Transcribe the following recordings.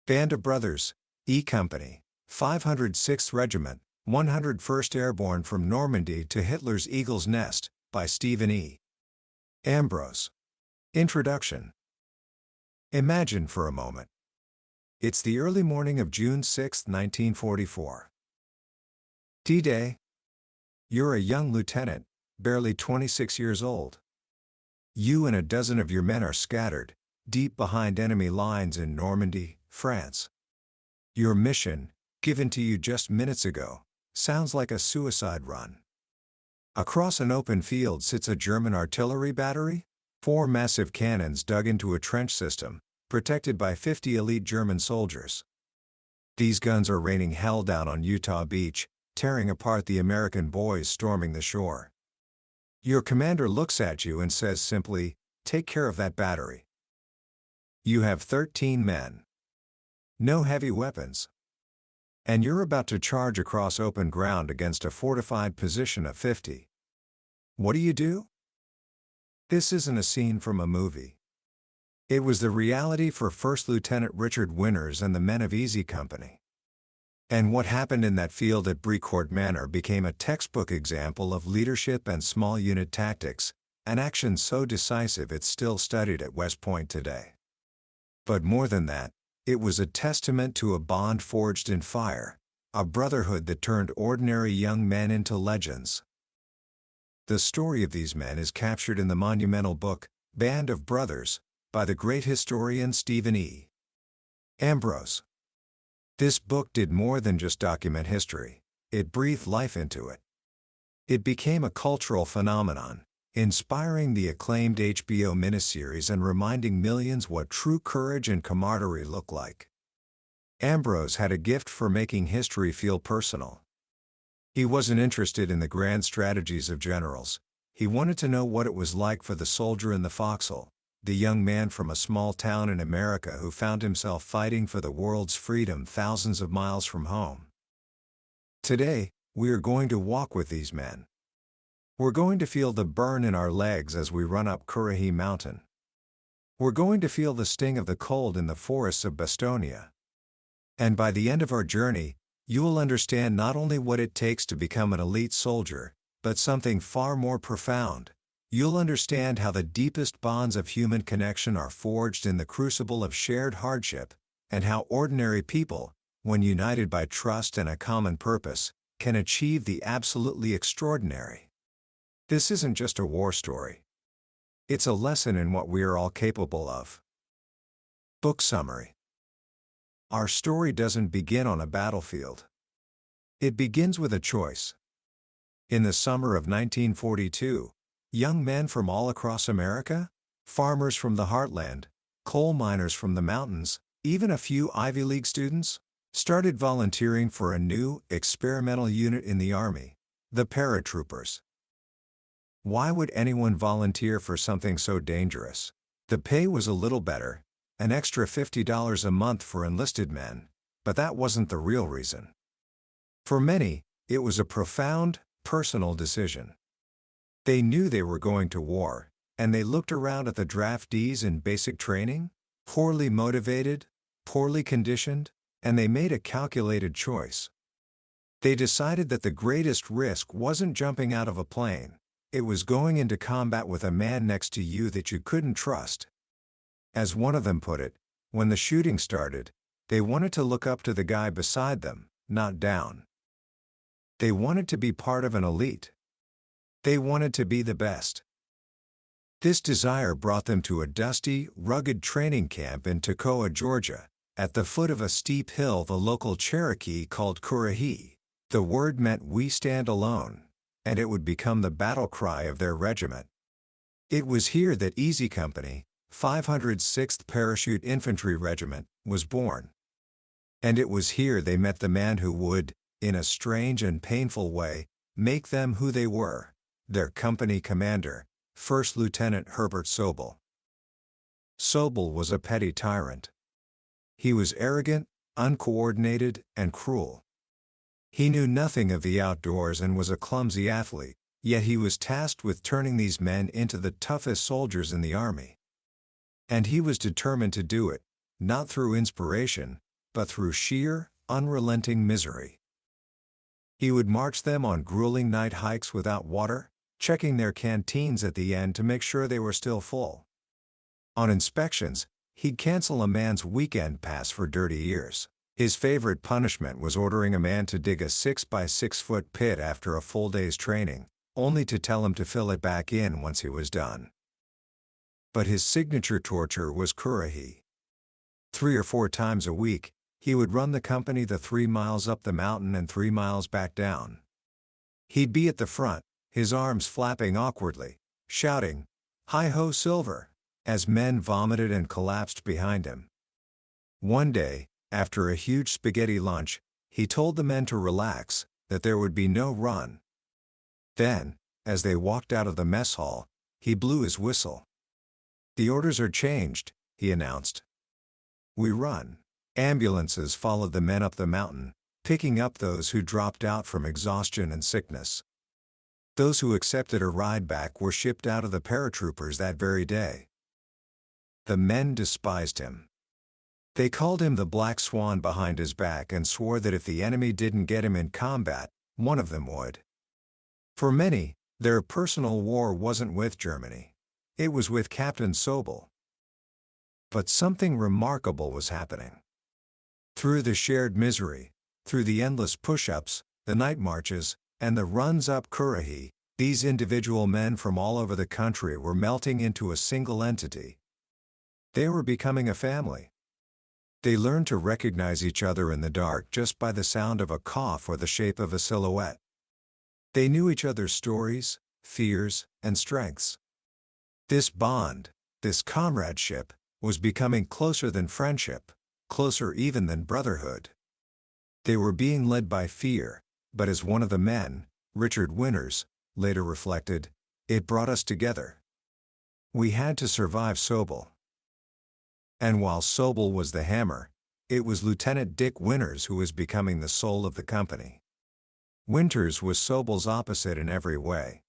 Band of Brothers, E Company, 506th Regiment, 101st Airborne from Normandy to Hitler's Eagle's Nest, by Stephen E. Ambrose. Introduction. Imagine for a moment. It's the early morning of June 6, 1944. D-Day. You're a young lieutenant, barely 26 years old. You and a dozen of your men are scattered, deep behind enemy lines in Normandy, France. Your mission, given to you just minutes ago, sounds like a suicide run. Across an open field sits a German artillery battery, 4 massive cannons dug into a trench system, protected by 50 elite German soldiers. These guns are raining hell down on Utah Beach, tearing apart the American boys storming the shore. Your commander looks at you and says simply, "Take care of that battery." You have 13 men. No heavy weapons. And you're about to charge across open ground against a fortified position of 50. What do? This isn't a scene from a movie. It was the reality for First Lieutenant Richard Winters and the men of Easy Company. And what happened in that field at Brecourt Manor became a textbook example of leadership and small unit tactics, an action so decisive it's still studied at West Point today. But more than that, it was a testament to a bond forged in fire, a brotherhood that turned ordinary young men into legends. The story of these men is captured in the monumental book, Band of Brothers, by the great historian Stephen E. Ambrose. This book did more than just document history, it breathed life into it. It became a cultural phenomenon, inspiring the acclaimed HBO miniseries and reminding millions what true courage and camaraderie look like. Ambrose had a gift for making history feel personal. He wasn't interested in the grand strategies of generals. He wanted to know what it was like for the soldier in the foxhole, the young man from a small town in America who found himself fighting for the world's freedom thousands of miles from home. Today, we are going to walk with these men. We're going to feel the burn in our legs as we run up Currahee Mountain. We're going to feel the sting of the cold in the forests of Bastogne. And by the end of our journey, you will understand not only what it takes to become an elite soldier, but something far more profound. You'll understand how the deepest bonds of human connection are forged in the crucible of shared hardship, and how ordinary people, when united by trust and a common purpose, can achieve the absolutely extraordinary. This isn't just a war story. It's a lesson in what we are all capable of. Book summary. Our story doesn't begin on a battlefield. It begins with a choice. In the summer of 1942, young men from all across America, farmers from the heartland, coal miners from the mountains, even a few Ivy League students, started volunteering for a new, experimental unit in the Army, the Paratroopers. Why would anyone volunteer for something so dangerous? The pay was a little better, an extra $50 a month for enlisted men, but that wasn't the real reason. For many, it was a profound, personal decision. They knew they were going to war, and they looked around at the draftees in basic training, poorly motivated, poorly conditioned, and they made a calculated choice. They decided that the greatest risk wasn't jumping out of a plane. It was going into combat with a man next to you that you couldn't trust. As one of them put it, when the shooting started, they wanted to look up to the guy beside them, not down. They wanted to be part of an elite. They wanted to be the best. This desire brought them to a dusty, rugged training camp in Toccoa, Georgia, at the foot of a steep hill the local Cherokee called Currahee. The word meant "we stand alone," and it would become the battle cry of their regiment. It was here that Easy Company, 506th Parachute Infantry Regiment, was born. And it was here they met the man who would, in a strange and painful way, make them who they were, their company commander, First Lieutenant Herbert Sobel. Sobel was a petty tyrant. He was arrogant, uncoordinated, and cruel. He knew nothing of the outdoors and was a clumsy athlete, yet he was tasked with turning these men into the toughest soldiers in the Army. And he was determined to do it, not through inspiration, but through sheer, unrelenting misery. He would march them on grueling night hikes without water, checking their canteens at the end to make sure they were still full. On inspections, he'd cancel a man's weekend pass for dirty ears. His favorite punishment was ordering a man to dig a 6-by-6-foot pit after a full day's training, only to tell him to fill it back in once he was done. But his signature torture was currahi. 3 or 4 times a week, he would run the company the 3 miles up the mountain and 3 miles back down. He'd be at the front, his arms flapping awkwardly, shouting, "Hi-ho, Silver," as men vomited and collapsed behind him. One day, after a huge spaghetti lunch, he told the men to relax, that there would be no run. Then, as they walked out of the mess hall, he blew his whistle. "The orders are changed," he announced. "We run." Ambulances followed the men up the mountain, picking up those who dropped out from exhaustion and sickness. Those who accepted a ride back were shipped out of the paratroopers that very day. The men despised him. They called him the Black Swan behind his back and swore that if the enemy didn't get him in combat, one of them would. For many, their personal war wasn't with Germany. It was with Captain Sobel. But something remarkable was happening. Through the shared misery, through the endless push-ups, the night marches, and the runs up Currahee, these individual men from all over the country were melting into a single entity. They were becoming a family. They learned to recognize each other in the dark just by the sound of a cough or the shape of a silhouette. They knew each other's stories, fears, and strengths. This bond, this comradeship, was becoming closer than friendship, closer even than brotherhood. They were being led by fear, but as one of the men, Richard Winters, later reflected, it brought us together. We had to survive Sobel. And while Sobel was the hammer, it was Lieutenant Dick Winters who was becoming the soul of the company. Winters was Sobel's opposite in every way.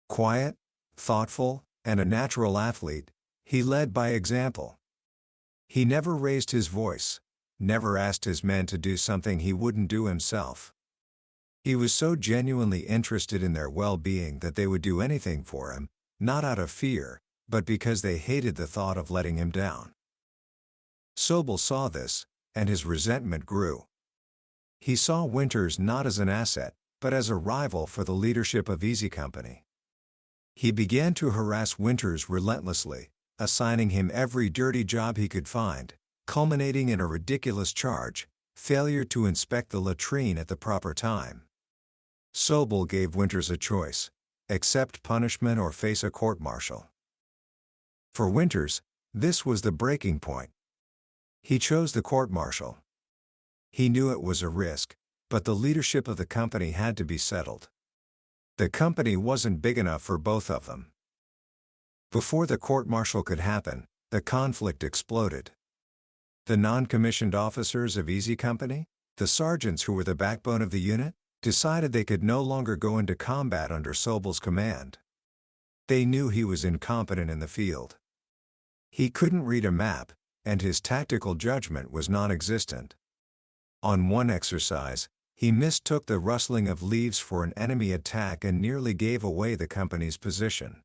Quiet, thoughtful, and a natural athlete, he led by example. He never raised his voice, never asked his men to do something he wouldn't do himself. He was so genuinely interested in their well-being that they would do anything for him, not out of fear, but because they hated the thought of letting him down. Sobel saw this, and his resentment grew. He saw Winters not as an asset, but as a rival for the leadership of Easy Company. He began to harass Winters relentlessly, assigning him every dirty job he could find, culminating in a ridiculous charge: failure to inspect the latrine at the proper time. Sobel gave Winters a choice: accept punishment or face a court-martial. For Winters, this was the breaking point. He chose the court-martial. He knew it was a risk, but the leadership of the company had to be settled. The company wasn't big enough for both of them. Before the court-martial could happen, the conflict exploded. The non-commissioned officers of Easy Company, the sergeants who were the backbone of the unit, decided they could no longer go into combat under Sobel's command. They knew he was incompetent in the field. He couldn't read a map, and his tactical judgment was non-existent. On one exercise, he mistook the rustling of leaves for an enemy attack and nearly gave away the company's position.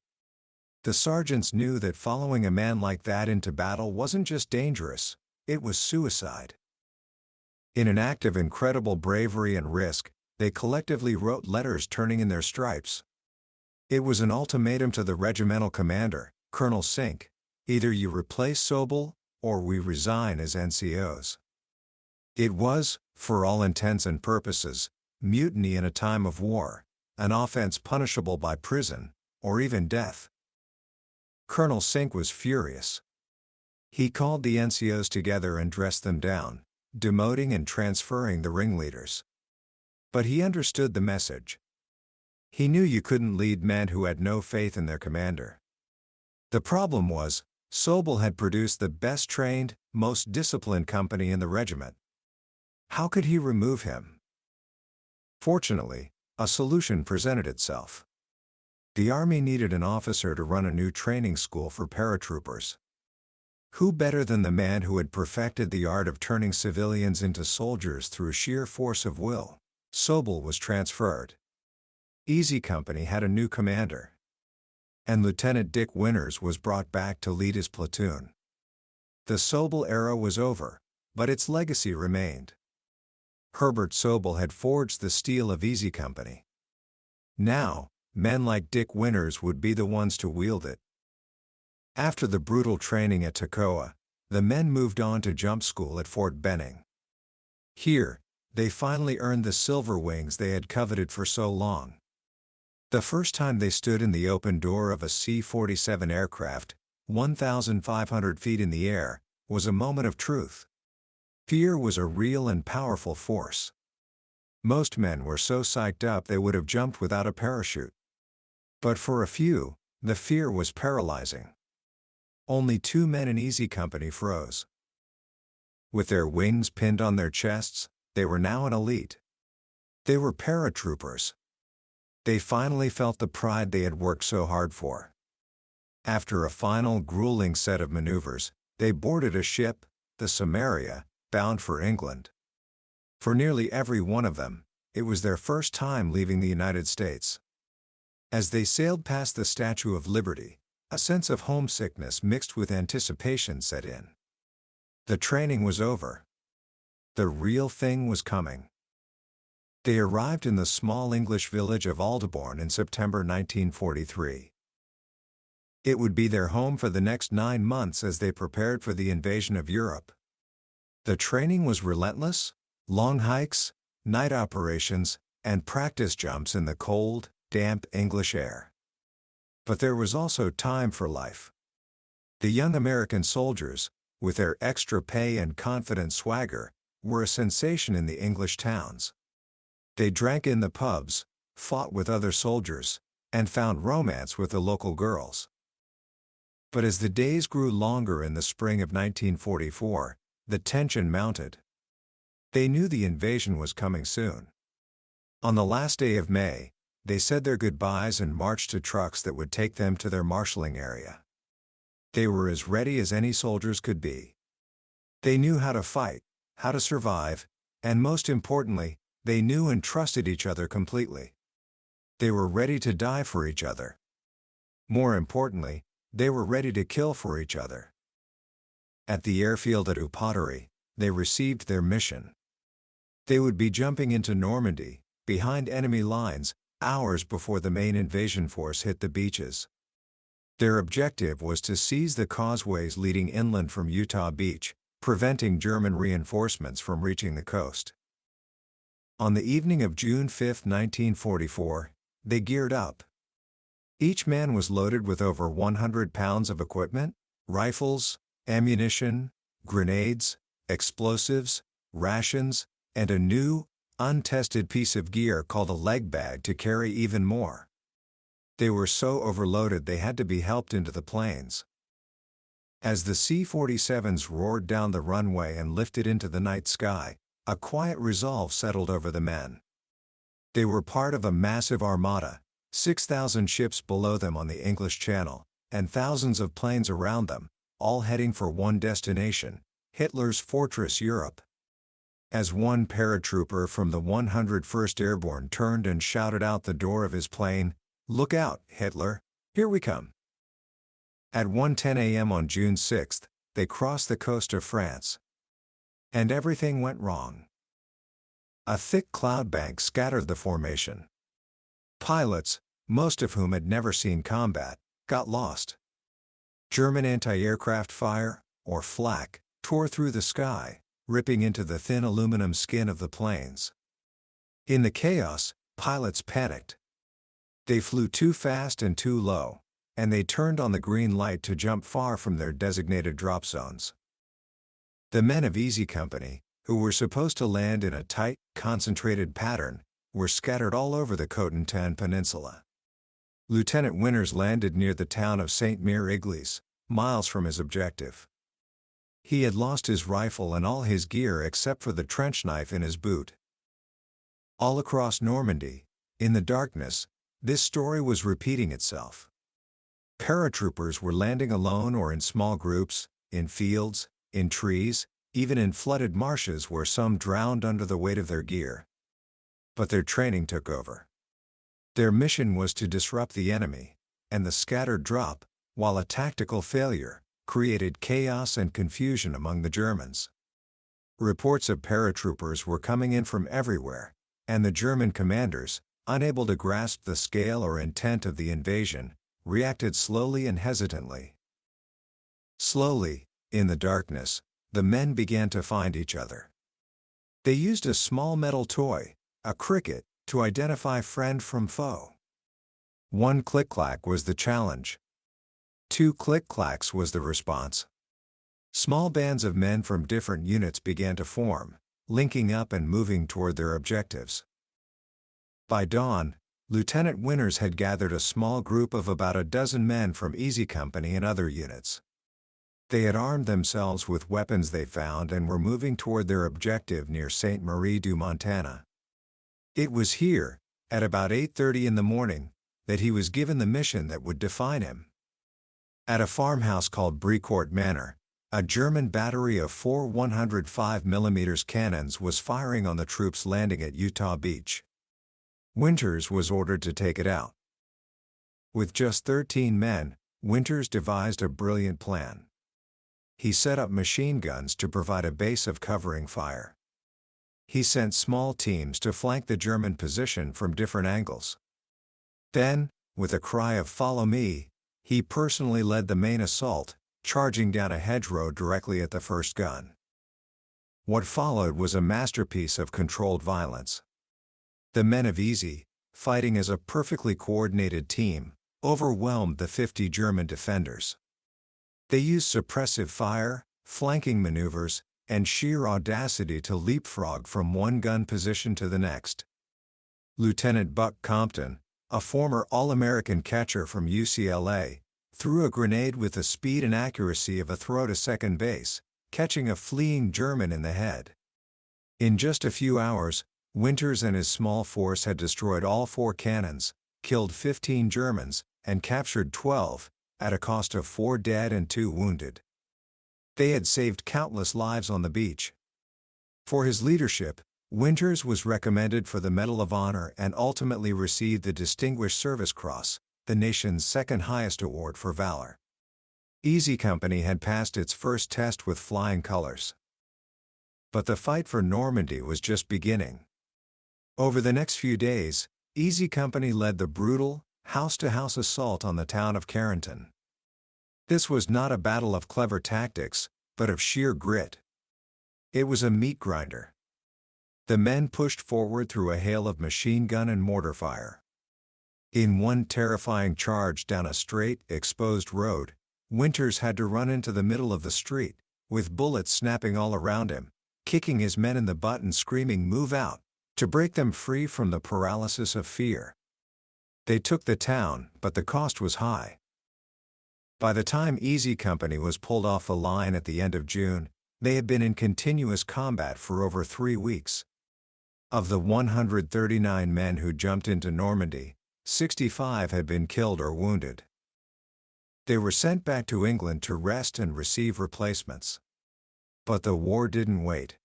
The sergeants knew that following a man like that into battle wasn't just dangerous, it was suicide. In an act of incredible bravery and risk, they collectively wrote letters turning in their stripes. It was an ultimatum to the regimental commander, Colonel Sink: either you replace Sobel, or we resign as NCOs. It was, for all intents and purposes, mutiny in a time of war, an offense punishable by prison, or even death. Colonel Sink was furious. He called the NCOs together and dressed them down, demoting and transferring the ringleaders. But he understood the message. He knew you couldn't lead men who had no faith in their commander. The problem was, Sobel had produced the best-trained, most disciplined company in the regiment. How could he remove him? Fortunately, a solution presented itself. The Army needed an officer to run a new training school for paratroopers. Who better than the man who had perfected the art of turning civilians into soldiers through sheer force of will? Sobel was transferred. Easy Company had a new commander. And Lieutenant Dick Winters was brought back to lead his platoon. The Sobel era was over, but its legacy remained. Herbert Sobel had forged the steel of Easy Company. Now, men like Dick Winters would be the ones to wield it. After the brutal training at Toccoa, the men moved on to jump school at Fort Benning. Here, they finally earned the silver wings they had coveted for so long. The first time they stood in the open door of a C-47 aircraft, 1,500 feet in the air, was a moment of truth. Fear was a real and powerful force. Most men were so psyched up they would have jumped without a parachute. But for a few, the fear was paralyzing. Only 2 men in Easy Company froze. With their wings pinned on their chests, they were now an elite. They were paratroopers. They finally felt the pride they had worked so hard for. After a final grueling set of maneuvers, they boarded a ship, the Samaria, bound for England. For nearly every one of them, it was their first time leaving the United States. As they sailed past the Statue of Liberty, a sense of homesickness mixed with anticipation set in. The training was over. The real thing was coming. They arrived in the small English village of Aldeborne in September 1943. It would be their home for the next 9 months as they prepared for the invasion of Europe. The training was relentless: long hikes, night operations, and practice jumps in the cold, damp English air. But there was also time for life. The young American soldiers, with their extra pay and confident swagger, were a sensation in the English towns. They drank in the pubs, fought with other soldiers, and found romance with the local girls. But as the days grew longer in the spring of 1944, the tension mounted. They knew the invasion was coming soon. On the last day of May, they said their goodbyes and marched to trucks that would take them to their marshalling area. They were as ready as any soldiers could be. They knew how to fight, how to survive, and most importantly, they knew and trusted each other completely. They were ready to die for each other. More importantly, they were ready to kill for each other. At the airfield at Upottery, they received their mission. They would be jumping into Normandy, behind enemy lines, hours before the main invasion force hit the beaches. Their objective was to seize the causeways leading inland from Utah Beach, preventing German reinforcements from reaching the coast. On the evening of June 5, 1944, they geared up. Each man was loaded with over 100 pounds of equipment: rifles, ammunition, grenades, explosives, rations, and a new, untested piece of gear called a leg bag to carry even more. They were so overloaded they had to be helped into the planes. As the C-47s roared down the runway and lifted into the night sky, a quiet resolve settled over the men. They were part of a massive armada, 6,000 ships below them on the English Channel, and thousands of planes around them, all heading for one destination: Hitler's fortress Europe. As one paratrooper from the 101st Airborne turned and shouted out the door of his plane, "Look out, Hitler, here we come." At 1:10 a.m. on June 6, they crossed the coast of France. And everything went wrong. A thick cloud bank scattered the formation. Pilots, most of whom had never seen combat, got lost. German anti-aircraft fire, or flak, tore through the sky, ripping into the thin aluminum skin of the planes. In the chaos, pilots panicked. They flew too fast and too low, and they turned on the green light to jump far from their designated drop zones. The men of Easy Company, who were supposed to land in a tight, concentrated pattern, were scattered all over the Cotentin Peninsula. Lieutenant Winters landed near the town of St. Mere-Igles, miles from his objective. He had lost his rifle and all his gear except for the trench knife in his boot. All across Normandy, in the darkness, this story was repeating itself. Paratroopers were landing alone or in small groups, in fields, in trees, even in flooded marshes where some drowned under the weight of their gear. But their training took over. Their mission was to disrupt the enemy, and the scattered drop, while a tactical failure, created chaos and confusion among the Germans. Reports of paratroopers were coming in from everywhere, and the German commanders, unable to grasp the scale or intent of the invasion, reacted slowly and hesitantly. Slowly, in the darkness, the men began to find each other. They used a small metal toy, a cricket, to identify friend from foe. 1 click-clack was the challenge. 2 click-clacks was the response. Small bands of men from different units began to form, linking up and moving toward their objectives. By dawn, Lieutenant Winters had gathered a small group of about a dozen men from Easy Company and other units. They had armed themselves with weapons they found and were moving toward their objective near Ste. Marie du Montana. It was here, at about 8:30 in the morning, that he was given the mission that would define him. At a farmhouse called Brecourt Manor, a German battery of 4 105mm cannons was firing on the troops landing at Utah Beach. Winters was ordered to take it out. With just 13 men, Winters devised a brilliant plan. He set up machine guns to provide a base of covering fire. He sent small teams to flank the German position from different angles. Then, with a cry of "Follow me," he personally led the main assault, charging down a hedgerow directly at the first gun. What followed was a masterpiece of controlled violence. The men of Easy, fighting as a perfectly coordinated team, overwhelmed the 50 German defenders. They used suppressive fire, flanking maneuvers, and sheer audacity to leapfrog from one gun position to the next. Lieutenant Buck Compton, a former All-American catcher from UCLA, threw a grenade with the speed and accuracy of a throw to second base, catching a fleeing German in the head. In just a few hours, Winters and his small force had destroyed all 4 cannons, killed 15 Germans, and captured 12, at a cost of 4 dead and 2 wounded. They had saved countless lives on the beach. For his leadership, Winters was recommended for the Medal of Honor and ultimately received the Distinguished Service Cross, the nation's second highest award for valor. Easy Company had passed its first test with flying colors. But the fight for Normandy was just beginning. Over the next few days, Easy Company led the brutal, house-to-house assault on the town of Carenton. This was not a battle of clever tactics, but of sheer grit. It was a meat grinder. The men pushed forward through a hail of machine gun and mortar fire. In one terrifying charge down a straight, exposed road, Winters had to run into the middle of the street, with bullets snapping all around him, kicking his men in the butt and screaming "Move out!" to break them free from the paralysis of fear. They took the town, but the cost was high. By the time Easy Company was pulled off the line at the end of June, they had been in continuous combat for over 3 weeks. Of the 139 men who jumped into Normandy, 65 had been killed or wounded. They were sent back to England to rest and receive replacements. But the war didn't wait.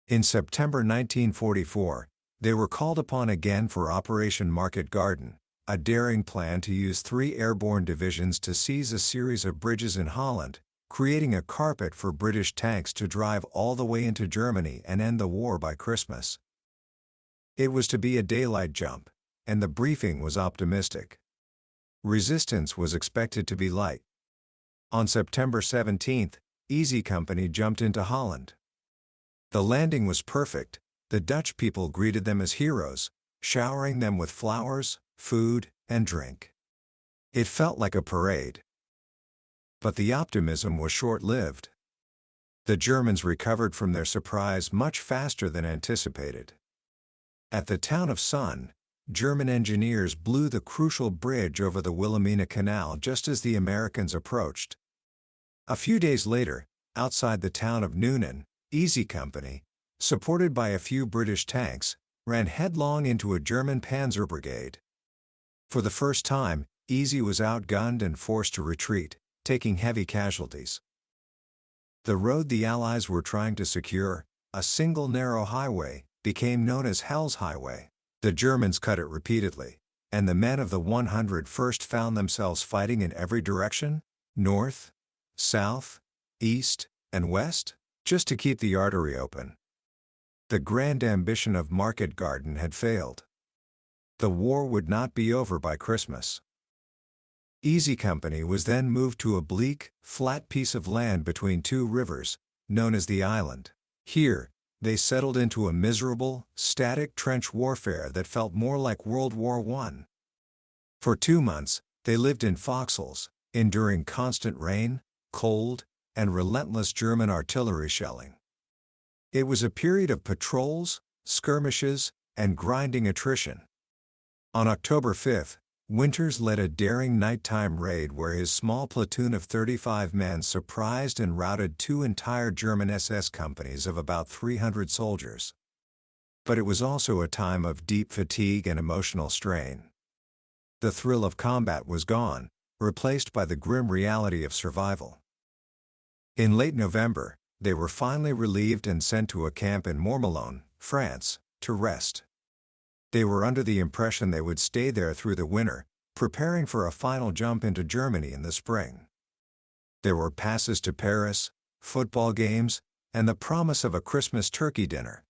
In September 1944, they were called upon again for Operation Market Garden, a daring plan to use 3 airborne divisions to seize a series of bridges in Holland, creating a carpet for British tanks to drive all the way into Germany and end the war by Christmas. It was to be a daylight jump, and the briefing was optimistic. Resistance was expected to be light. On September 17, Easy Company jumped into Holland. The landing was perfect. The Dutch people greeted them as heroes, showering them with flowers, food, and drink. It felt like a parade. But the optimism was short-lived. The Germans recovered from their surprise much faster than anticipated. At the town of Sun, German engineers blew the crucial bridge over the Wilhelmina Canal just as the Americans approached. A few days later, outside the town of Noonan, Easy Company, supported by a few British tanks, ran headlong into a German panzer brigade. For the first time, Easy was outgunned and forced to retreat, taking heavy casualties. The road the Allies were trying to secure, a single narrow highway, became known as Hell's Highway. The Germans cut it repeatedly, and the men of the 101st found themselves fighting in every direction, north, south, east, and west, just to keep the artery open. The grand ambition of Market Garden had failed. The war would not be over by Christmas. Easy Company was then moved to a bleak, flat piece of land between two rivers, known as the Island. Here, they settled into a miserable, static trench warfare that felt more like World War I. For 2 months, they lived in foxholes, enduring constant rain, cold, and relentless German artillery shelling. It was a period of patrols, skirmishes, and grinding attrition. On October 5, Winters led a daring nighttime raid where his small platoon of 35 men surprised and routed 2 entire German SS companies of about 300 soldiers. But it was also a time of deep fatigue and emotional strain. The thrill of combat was gone, replaced by the grim reality of survival. In late November, they were finally relieved and sent to a camp in Mourmelon, France, to rest. They were under the impression they would stay there through the winter, preparing for a final jump into Germany in the spring. There were passes to Paris, football games, and the promise of a Christmas turkey dinner.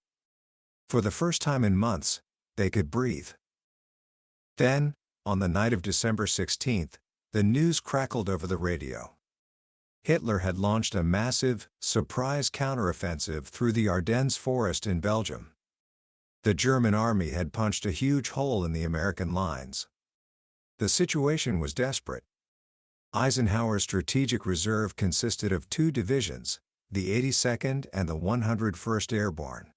For the first time in months, they could breathe. Then, on the night of December 16, the news crackled over the radio. Hitler had launched a massive, surprise counteroffensive through the Ardennes forest in Belgium. The German army had punched a huge hole in the American lines. The situation was desperate. Eisenhower's strategic reserve consisted of 2 divisions, the 82nd and the 101st Airborne.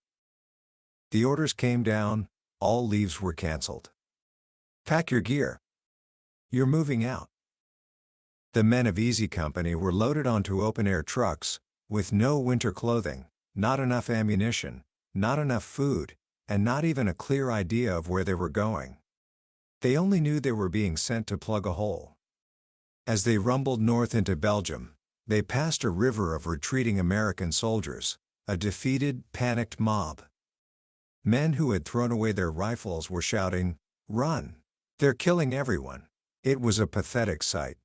The orders came down, all leaves were canceled. Pack your gear. You're moving out. The men of Easy Company were loaded onto open-air trucks, with no winter clothing, not enough ammunition, not enough food, and not even a clear idea of where they were going. They only knew they were being sent to plug a hole. As they rumbled north into Belgium, they passed a river of retreating American soldiers, a defeated, panicked mob. Men who had thrown away their rifles were shouting, "Run! They're killing everyone!" It was a pathetic sight.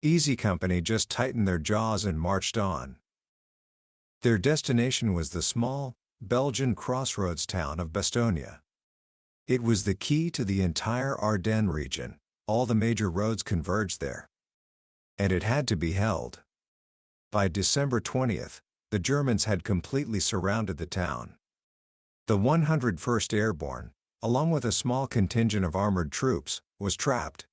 Easy Company just tightened their jaws and marched on. Their destination was the small, Belgian crossroads town of Bastogne. It was the key to the entire Ardennes region, all the major roads converged there. And it had to be held. By December 20, the Germans had completely surrounded the town. The 101st Airborne, along with a small contingent of armored troops, was trapped.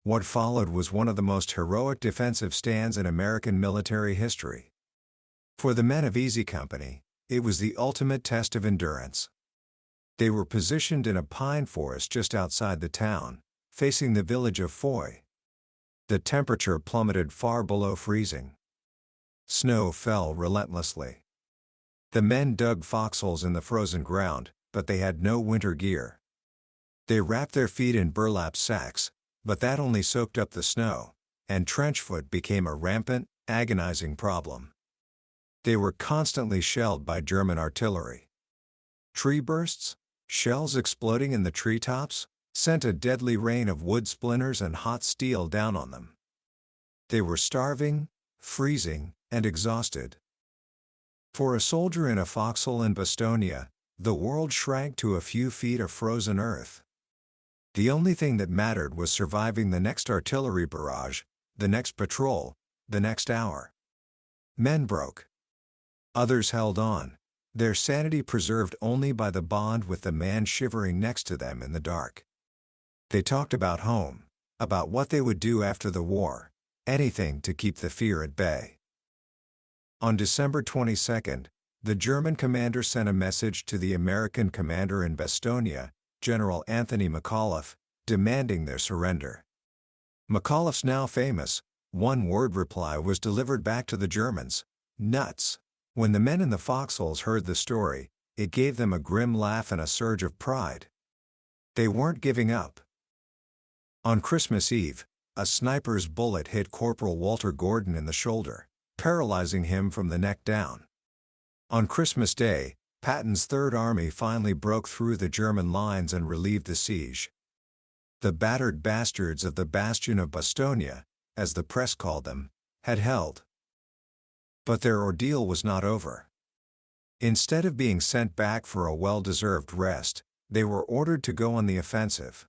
What followed was one of the most heroic defensive stands in American military history. For the men of Easy Company, it was the ultimate test of endurance. They were positioned in a pine forest just outside the town, facing the village of Foy. The temperature plummeted far below freezing. Snow fell relentlessly. The men dug foxholes in the frozen ground, but they had no winter gear. They wrapped their feet in burlap sacks, but that only soaked up the snow, and trench foot became a rampant, agonizing problem. They were constantly shelled by German artillery. Tree bursts, shells exploding in the treetops, sent a deadly rain of wood splinters and hot steel down on them. They were starving, freezing, and exhausted. For a soldier in a foxhole in Bastogne, the world shrank to a few feet of frozen earth. The only thing that mattered was surviving the next artillery barrage, the next patrol, the next hour. Men broke. Others held on, their sanity preserved only by the bond with the man shivering next to them in the dark. They talked about home, about what they would do after the war, anything to keep the fear at bay. On December 22, the German commander sent a message to the American commander in Bastogne, General Anthony McAuliffe, demanding their surrender. McAuliffe's now famous, one-word reply was delivered back to the Germans: "Nuts." When the men in the foxholes heard the story, it gave them a grim laugh and a surge of pride. They weren't giving up. On Christmas Eve, a sniper's bullet hit Corporal Walter Gordon in the shoulder, paralyzing him from the neck down. On Christmas Day, Patton's Third Army finally broke through the German lines and relieved the siege. The battered bastards of the bastion of Bastogne, as the press called them, had held. But their ordeal was not over. Instead of being sent back for a well-deserved rest, they were ordered to go on the offensive.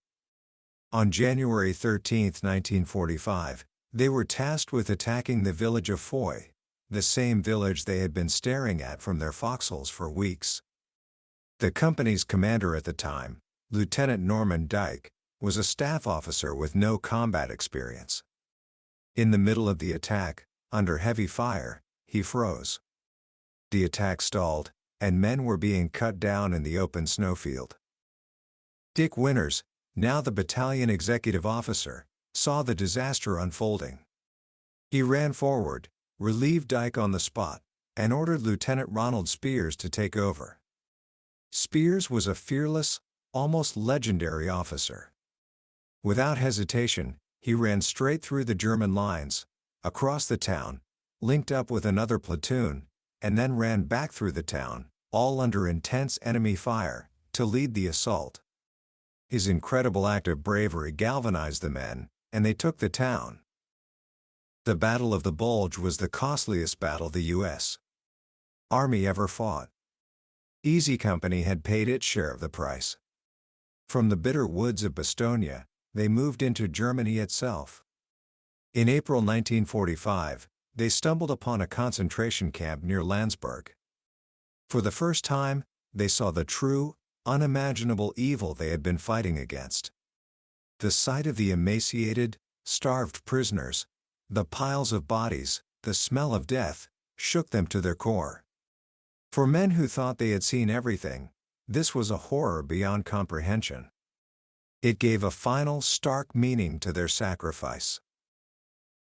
On January 13, 1945, they were tasked with attacking the village of Foy, the same village they had been staring at from their foxholes for weeks. The company's commander at the time, Lieutenant Norman Dyke, was a staff officer with no combat experience. In the middle of the attack, under heavy fire, he froze. The attack stalled, and men were being cut down in the open snowfield. Dick Winters, now the battalion executive officer, saw the disaster unfolding. He ran forward, relieved Dyke on the spot, and ordered Lieutenant Ronald Spears to take over. Spears was a fearless, almost legendary officer. Without hesitation, he ran straight through the German lines, across the town, linked up with another platoon, and then ran back through the town, all under intense enemy fire, to lead the assault. His incredible act of bravery galvanized the men, and they took the town. The Battle of the Bulge was the costliest battle the U.S. Army ever fought. Easy Company had paid its share of the price. From the bitter woods of Bastogne, they moved into Germany itself. In April 1945, they stumbled upon a concentration camp near Landsberg. For the first time, they saw the true, unimaginable evil they had been fighting against. The sight of the emaciated, starved prisoners, the piles of bodies, the smell of death, shook them to their core. For men who thought they had seen everything, this was a horror beyond comprehension. It gave a final, stark meaning to their sacrifice.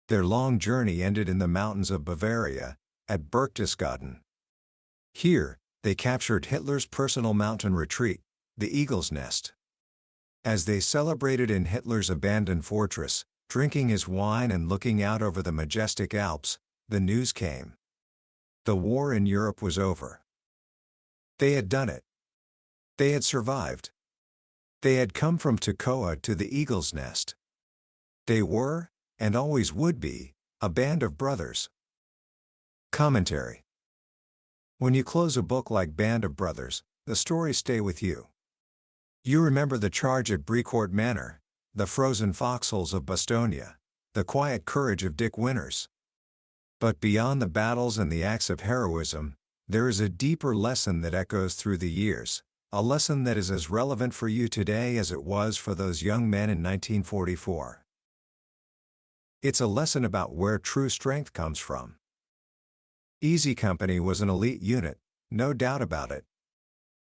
Their long journey ended in the mountains of Bavaria, at Berchtesgaden. Here, they captured Hitler's personal mountain retreat, the Eagle's Nest. As they celebrated in Hitler's abandoned fortress, drinking his wine and looking out over the majestic Alps, the news came. The war in Europe was over. They had done it. They had survived. They had come from Toccoa to the Eagle's Nest. They were, and always would be, a band of brothers. Commentary. When you close a book like Band of Brothers, the stories stay with you. You remember the charge at Brecourt Manor, the frozen foxholes of Bastogne, the quiet courage of Dick Winters. But beyond the battles and the acts of heroism, there is a deeper lesson that echoes through the years, a lesson that is as relevant for you today as it was for those young men in 1944. It's a lesson about where true strength comes from. Easy Company was an elite unit, no doubt about it.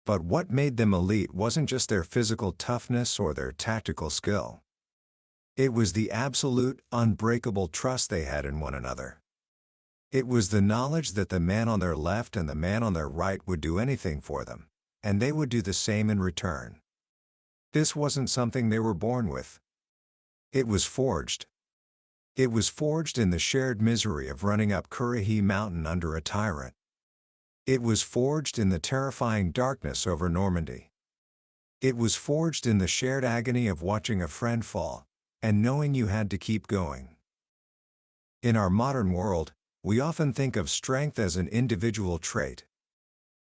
But what made them elite wasn't just their physical toughness or their tactical skill. It was the absolute, unbreakable trust they had in one another. It was the knowledge that the man on their left and the man on their right would do anything for them, and they would do the same in return. This wasn't something they were born with. It was forged. It was forged in the shared misery of running up Currahee Mountain under a tyrant. It was forged in the terrifying darkness over Normandy. It was forged in the shared agony of watching a friend fall, and knowing you had to keep going. In our modern world, we often think of strength as an individual trait.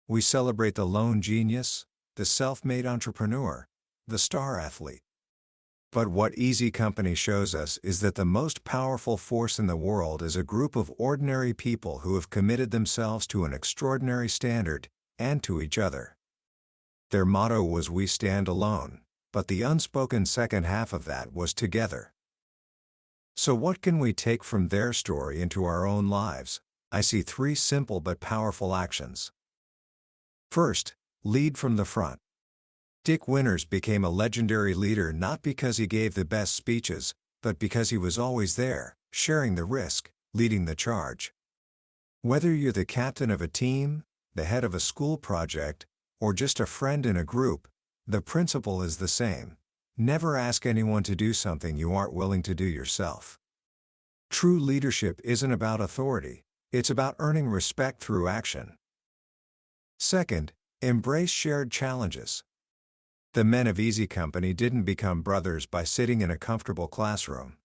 We celebrate the lone genius, the self-made entrepreneur, the star athlete. But what Easy Company shows us is that the most powerful force in the world is a group of ordinary people who have committed themselves to an extraordinary standard, and to each other. Their motto was "We stand alone," but the unspoken second half of that was "together." So what can we take from their story into our own lives? I see 3 simple but powerful actions. First, lead from the front. Dick Winters became a legendary leader not because he gave the best speeches, but because he was always there, sharing the risk, leading the charge. Whether you're the captain of a team, the head of a school project, or just a friend in a group, the principle is the same. Never ask anyone to do something you aren't willing to do yourself. True leadership isn't about authority, It's about earning respect through action. Second, embrace shared challenges. The men of Easy Company didn't become brothers by sitting in a comfortable classroom.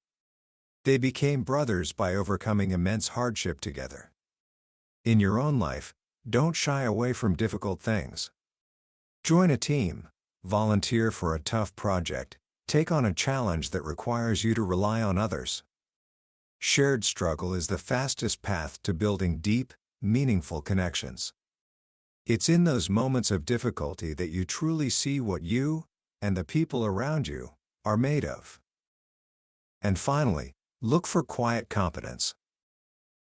They became brothers by overcoming immense hardship together. In your own life, don't shy away from difficult things. Join a team, volunteer for a tough project, take on a challenge that requires you to rely on others. Shared struggle is the fastest path to building deep, meaningful connections. It's in those moments of difficulty that you truly see what you, and the people around you, are made of. And finally, look for quiet competence.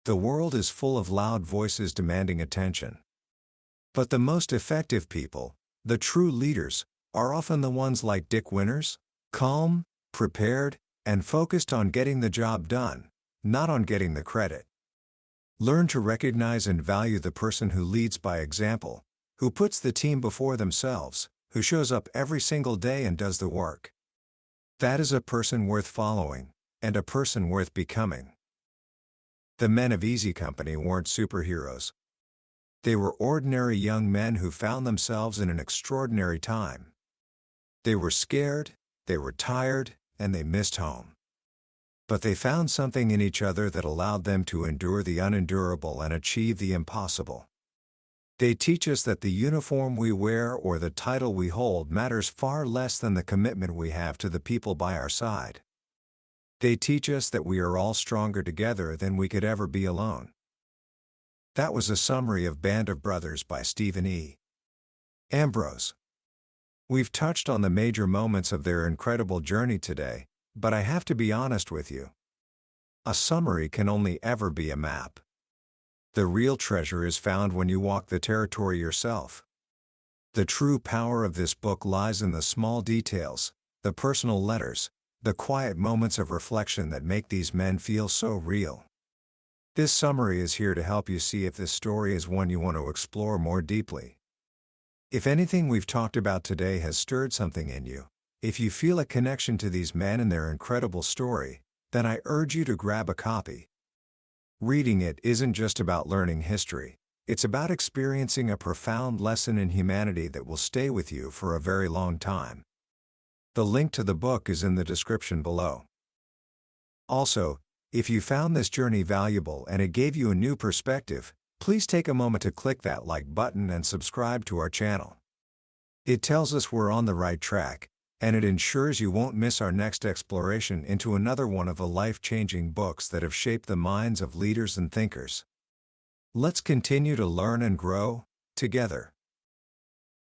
The world is full of loud voices demanding attention. But the most effective people, the true leaders, are often the ones like Dick Winters, calm, prepared, and focused on getting the job done, not on getting the credit. Learn to recognize and value the person who leads by example, who puts the team before themselves, who shows up every single day and does the work. That is a person worth following, and a person worth becoming. The men of Easy Company weren't superheroes. They were ordinary young men who found themselves in an extraordinary time. They were scared, they were tired, and they missed home. But they found something in each other that allowed them to endure the unendurable and achieve the impossible. They teach us that the uniform we wear or the title we hold matters far less than the commitment we have to the people by our side. They teach us that we are all stronger together than we could ever be alone. That was a summary of Band of Brothers by Stephen E. Ambrose. We've touched on the major moments of their incredible journey today, but I have to be honest with you. A summary can only ever be a map. The real treasure is found when you walk the territory yourself. The true power of this book lies in the small details, the personal letters, the quiet moments of reflection that make these men feel so real. This summary is here to help you see if this story is one you want to explore more deeply. If anything we've talked about today has stirred something in you, if you feel a connection to these men and their incredible story, then I urge you to grab a copy. Reading it isn't just about learning history, it's about experiencing a profound lesson in humanity that will stay with you for a very long time. The link to the book is in the description below. Also, if you found this journey valuable and it gave you a new perspective, please take a moment to click that like button and subscribe to our channel. It tells us we're on the right track, and it ensures you won't miss our next exploration into another one of the life-changing books that have shaped the minds of leaders and thinkers. Let's continue to learn and grow, together.